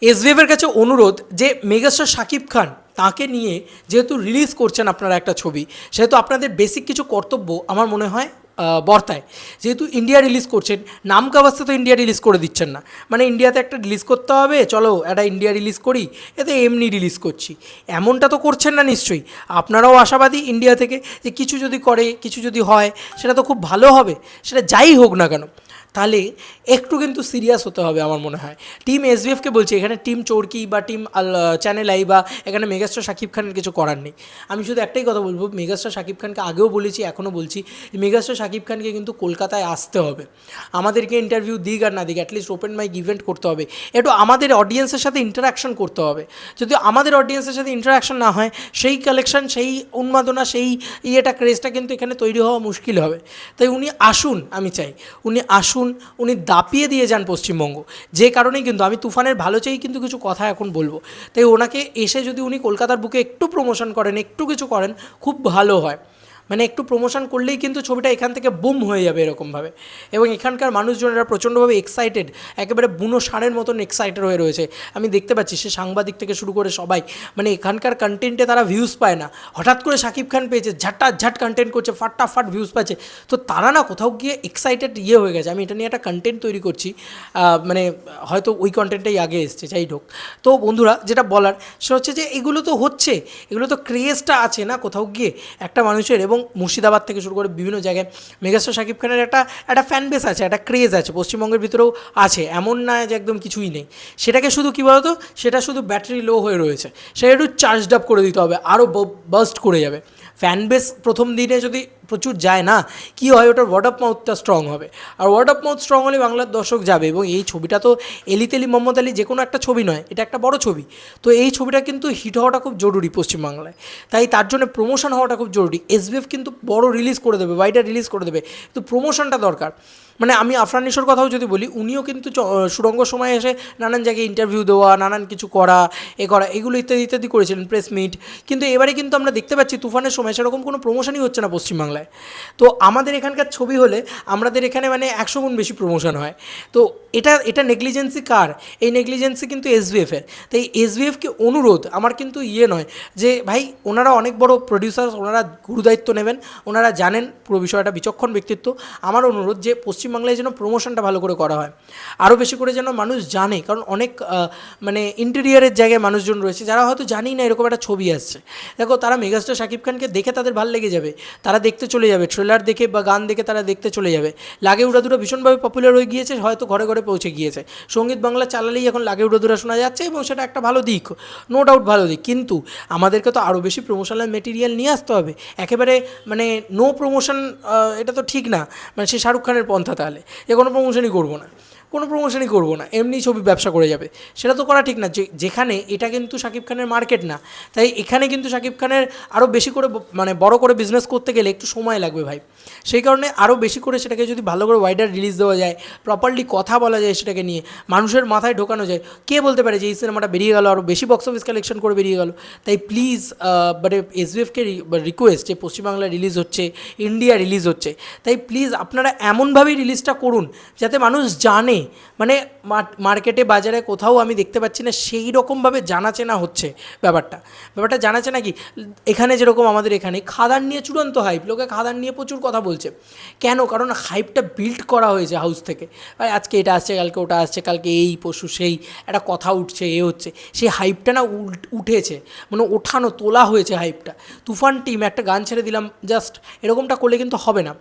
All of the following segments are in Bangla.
এসভিএফের কাছে অনুরোধ যে মেগাস্টার শাকিব খান তাকে নিয়ে যেহেতু রিলিজ করছেন আপনারা একটা ছবি, সেহেতু আপনাদের বেসিক কিছু কর্তব্য আমার মনে হয় বর্তায়। যেহেতু ইন্ডিয়া রিলিজ করছেন, নাম কাবাস্তে তো ইন্ডিয়া রিলিজ করে দিচ্ছেন না, মানে ইন্ডিয়াতে একটা রিলিজ করতে হবে, চলো একটা ইন্ডিয়া রিলিজ করি, এতে এমনি রিলিজ করছি, এমনটা তো করছেন না নিশ্চয়ই। আপনারাও আশাবাদী ইন্ডিয়া থেকে যে কিছু যদি করে, কিছু যদি হয়, সেটা তো খুব ভালো হবে, সেটা যাই হোক না কেন। তাহলে একটু কিন্তু সিরিয়াস হতে হবে আমার মনে হয়। টিম এসভিএফকে বলছি, এখানে টিম চোরকি বা টিম চ্যানেল আই বা এখানে মেগাস্টার শাকিব খানের কিছু করার নেই। আমি শুধু একটাই কথা বলবো, মেগাস্টার শাকিব খানকে আগেও বলেছি, এখনও বলছি, মেগাস্টার শাকিব খানকে কিন্তু কলকাতায় আসতে হবে। আমাদেরকে ইন্টারভিউ দিক আর না দিক, অ্যাটলিস্ট ওপেন মাইক ইভেন্ট করতে হবে, একটু আমাদের অডিয়েন্সের সাথে ইন্টারাকশন করতে হবে। যদি আমাদের অডিয়েন্সের সাথে ইন্টারাকশন না হয়, সেই কালেকশন, সেই উন্মাদনা, সেই ক্রেজটা কিন্তু এখানে তৈরি হওয়া মুশকিল হবে। তাই উনি আসুন, আমি চাই উনি আসুন, উনি দাপিয়ে দিয়ে যান পশ্চিমবঙ্গ। যে কারণেই কিন্তু আমি তুফানের ভালো চাই, কিন্তু কিছু কথা এখন বলবো। তাই ওনাকে এসে যদি উনি কলকাতার বুকে একটু প্রমোশন করেন, একটু কিছু করেন, খুব ভালো হয়। মানে একটু প্রমোশন করলেই কিন্তু ছবিটা এখান থেকে বুম হয়ে যাবে এরকমভাবে। এবং এখানকার মানুষজনেরা প্রচণ্ডভাবে এক্সাইটেড, একেবারে বুনো ষাঁড়ের মতন এক্সাইটেড হয়ে রয়েছে। আমি দেখতে পাচ্ছি সে সাংবাদিক থেকে শুরু করে সবাই, মানে এখানকার কন্টেন্টে তারা ভিউজ পায় না, হঠাৎ করে শাকিব খান পেয়েছে, ঝাট কন্টেন্ট করছে, ফাটাফাট ভিউজ পাচ্ছে, তো তারা না কোথাও গিয়ে এক্সাইটেড হয়ে গেছে। আমি এটা নিয়ে একটা কন্টেন্ট তৈরি করছি, মানে হয়তো ওই কন্টেন্টটাই আগে এসছে, যাই হোক। তো বন্ধুরা, যেটা বলার সেটা হচ্ছে যে এগুলো তো হচ্ছে, এগুলো তো ক্রেজটা আছে না কোথাও গিয়ে একটা মানুষের। এবং মুর্শিদাবাদ থেকে শুরু করে বিভিন্ন জায়গায় মেগাস্টার শাকিব খানের একটা ফ্যান বেস আছে, একটা ক্রেজ আছে, পশ্চিমবঙ্গের ভিতরেও আছে, এমন না যে একদম কিছুই নেই। সেটাকে শুধু কী বলতো, সেটা শুধু ব্যাটারি লো হয়ে রয়েছে, সেটা একটু চার্জড আপ করে দিতে হবে, আরও বাস্ট করে যাবে। ফ্যান বেস প্রথম দিনে যদি প্রচুর যায় না, কী হয়, ওটার ওয়ার্ড অফ মাউথটা স্ট্রং হবে, আর ওয়ার্ড অফ মাউথ স্ট্রং হলে বাংলার দর্শক যাবে। এবং এই ছবিটা তো এলিতেলি মোহাম্মদ আলী যে কোনো একটা ছবি নয়, এটা একটা বড় ছবি। তো এই ছবিটা কিন্তু হিট হওয়াটা খুব জরুরি পশ্চিমবাংলায়, তাই তার জন্য প্রমোশন হওয়াটা খুব জরুরি। এসবিএফ কিন্তু বড় রিলিজ করে দেবে, ওয়াইডার রিলিজ করে দেবে, কিন্তু প্রমোশনটা দরকার। মানে আমি আফরান নিশোর কথাও যদি বলি, উনিও কিন্তু সুড়ঙ্গ সময় এসে নানান জায়গায় ইন্টারভিউ দেওয়া, নানান কিছু করা, এগুলো ইত্যাদি ইত্যাদি করেছিলেন, প্রেস মিট। কিন্তু এবারে কিন্তু আমরা দেখতে পাচ্ছি তুফানের সময় সেরকম কোনো প্রমোশনই হচ্ছে না পশ্চিমবাংলায়। তো আমাদের এখানকার ছবি হলে আমাদের এখানে মানে 100 গুণ বেশি প্রমোশন হয়। তো এটা নেগলিজেন্সি কার? এই নেগলিজেন্সি কিন্তু এসভিএফের। তাই এসভিএফকে অনুরোধ, আমার কিন্তু নয় যে ভাই, ওনারা অনেক বড় প্রডিউসার, ওনারা গুরুদায়িত্ব নেবেন, ওনারা জানেন পুরো বিষয়টা, বিচক্ষণ ব্যক্তিত্ব। আমার অনুরোধ যে পশ্চিমবাংলায় যেন প্রমোশনটা ভালো করে করা হয়, আরও বেশি করে যেন মানুষ জানে। কারণ অনেক মানে ইন্টেরিয়ারের জায়গায় মানুষজন রয়েছে যারা হয়তো জানি না এরকম একটা ছবি আসছে। দেখো, তারা মেগাস্টার শাকিব খানকে দেখে তাদের ভালো লেগে যাবে, তারা দেখতে চলে যাবে, ট্রেলার দেখে বা গান দেখে তারা দেখতে চলে যাবে। লাগে উড়াদুরা ভীষণভাবে পপুলার হয়ে গিয়েছে, হয়তো ঘরে ঘরে পৌঁছে গিয়েছে। সঙ্গীত বাংলা চালালেই এখন লাগে উড়াদুরা শোনা যাচ্ছে, এবং সেটা একটা ভালো দিক, নো ডাউট ভালো দিক। কিন্তু আমাদেরকে তো আরও বেশি প্রমোশনাল মেটেরিয়াল নিয়ে আসতে হবে। একেবারে মানে নো প্রমোশন, এটা তো ঠিক না। মানে সে শাহরুখ খানের পন্থা, তাহলে কোনো প্রমোশনই করবো না, এমনি ছবি ব্যবসা করে যাবে, সেটা তো করা ঠিক না। যেখানে এটা কিন্তু শাকিব খানের মার্কেট না, তাই এখানে কিন্তু শাকিব খানের আরও বেশি করে মানে বড় করে বিজনেস করতে গেলে একটু সময় লাগবে ভাই। সেই কারণে আরও বেশি করে সেটাকে যদি ভালো করে ওয়াইডার রিলিজ দেওয়া যায়, প্রপারলি কথা বলা যায়, সেটাকে নিয়ে মানুষের মাথায় ঢোকানো যায়, কে বলতে পারে যে এই সিনেমাটা বেরিয়ে গেল, আরও বেশি বক্স অফিস কালেকশন করে বেরিয়ে গেল। তাই প্লিজ, মানে এসভিএফকে রিকোয়েস্ট, যে পশ্চিমবাংলা রিলিজ হচ্ছে, ইন্ডিয়া রিলিজ হচ্ছে, তাই প্লিজ আপনারা এমনভাবেই রিলিজটা করুন যাতে মানুষ জানে। মানে মার্কেটে বাজারে কোথাও আমি দেখতে পাচ্ছি না সেই রকমভাবে জানাচেনা হচ্ছে ব্যাপারটা জানাচেনা কি, এখানে যেরকম আমাদের এখানে খাদান নিয়ে চূড়ান্ত হাইপ, লোকে খাদান নিয়ে প্রচুর কথা বলছে। কেন? কারণ হাইপটা বিল্ড করা হয়েছে হাউস থেকে, ভাই আজকে এটা আসছে, কালকে ওটা আসছে, কালকে এই পরশু সেই, একটা কথা উঠছে, হচ্ছে, সেই হাইপটা না উঠেছে, মানে ওঠানো তোলা হয়েছে হাইপটা। তুফান টিম একটা গান ছেড়ে দিলাম জাস্ট, এরকমটা করলে কিন্তু হবে না।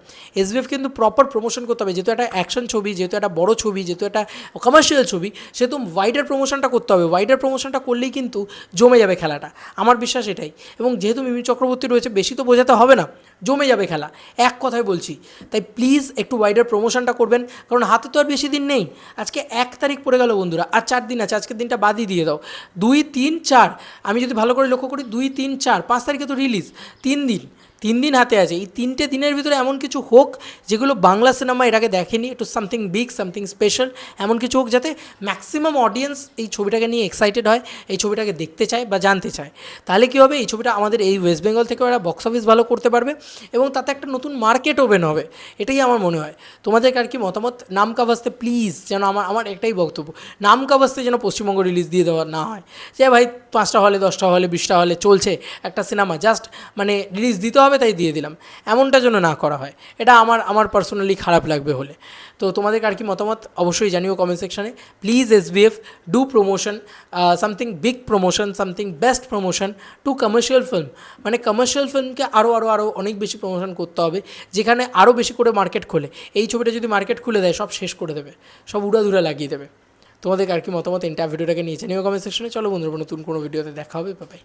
এসবিএফ কিন্তু প্রপার প্রমোশন করতে হবে, যেহেতু একটা অ্যাকশন ছবি, যেহেতু একটা বড় ছবি, যেহেতু একটা কমার্শিয়াল ছবি, সেহেতু ওয়াইডার প্রমোশনটা করতে হবে। ওয়াইডার প্রমোশনটা করলেই কিন্তু জমে যাবে খেলাটা, আমার বিশ্বাস এটাই। এবং যেহেতু মিমি চক্রবর্তী রয়েছে, বেশি তো বোঝাতে হবে না, জমে যাবে খেলা, এক কথায় বলছি। তাই প্লিজ একটু ওয়াইডার প্রমোশনটা করবেন, কারণ হাতে তো আর বেশি দিন নেই। আজকে 1 তারিখ পড়ে গেল বন্ধুরা, আর 4 দিন আছে, আজকের দিনটা বাদই দিয়ে দাও। 2, 3, 4, আমি যদি ভালো করে লক্ষ্য করি, 2, 3, 4, 5 তারিখে তো রিলিজ, 3 দিন। 3 দিন হাতে আছে, এই 3টে দিনের ভিতরে এমন কিছু হোক যেগুলো বাংলা সিনেমা এর আগে দেখেনি, একটু সামথিং বিগ, সামথিং স্পেশাল, এমন কিছু হোক যাতে ম্যাক্সিমাম অডিয়েন্স এই ছবিটাকে নিয়ে এক্সাইটেড হয়, এই ছবিটাকে দেখতে চায় বা জানতে চায়। তাহলে কী হবে, এই ছবিটা আমাদের এই ওয়েস্ট বেঙ্গল থেকে ওরা বক্স অফিস ভালো করতে পারবে এবং তাতে একটা নতুন মার্কেট ওপেন হবে, এটাই আমার মনে হয়। তোমাদের আর কি মতামত? নাম কা বাস্তে প্লিজ যেন আমার একটাই বক্তব্য, নাম কা বাস্তে যেন পশ্চিমবঙ্গ রিলিজ দিয়ে দেওয়া না হয়, যে ভাই 5টা হলে 10টা হলে 20টা হলে চলছে একটা সিনেমা, জাস্ট মানে রিলিজ দিতে হবে তাই দিয়ে দিলাম, এমনটা যেন না করা হয়। এটা আমার পার্সোনালি খারাপ লাগবে হলে। তো তোমাদের আর কি মতামত অবশ্যই জানিও কমেন্ট সেকশানে। Please SBF do promotion, something big promotion, something best promotion to commercial film. মানে কমার্শিয়াল ফিল্মকে আরও অনেক বেশি প্রমোশন করতে হবে, যেখানে আরও বেশি করে মার্কেট খোলে। এই ছবিটা যদি মার্কেট খুলে দেয় সব শেষ করে দেবে, সব উড়াধুরা লাগিয়ে দেবে। তোমাদের আর কি মতামত এন্টার ভিডিওটাকে নিয়ে জানিও কমেন্ট সেকশনে। চলো বন্ধুরা, নতুন কোনো ভিডিওতে দেখা হবে, বাই বাই।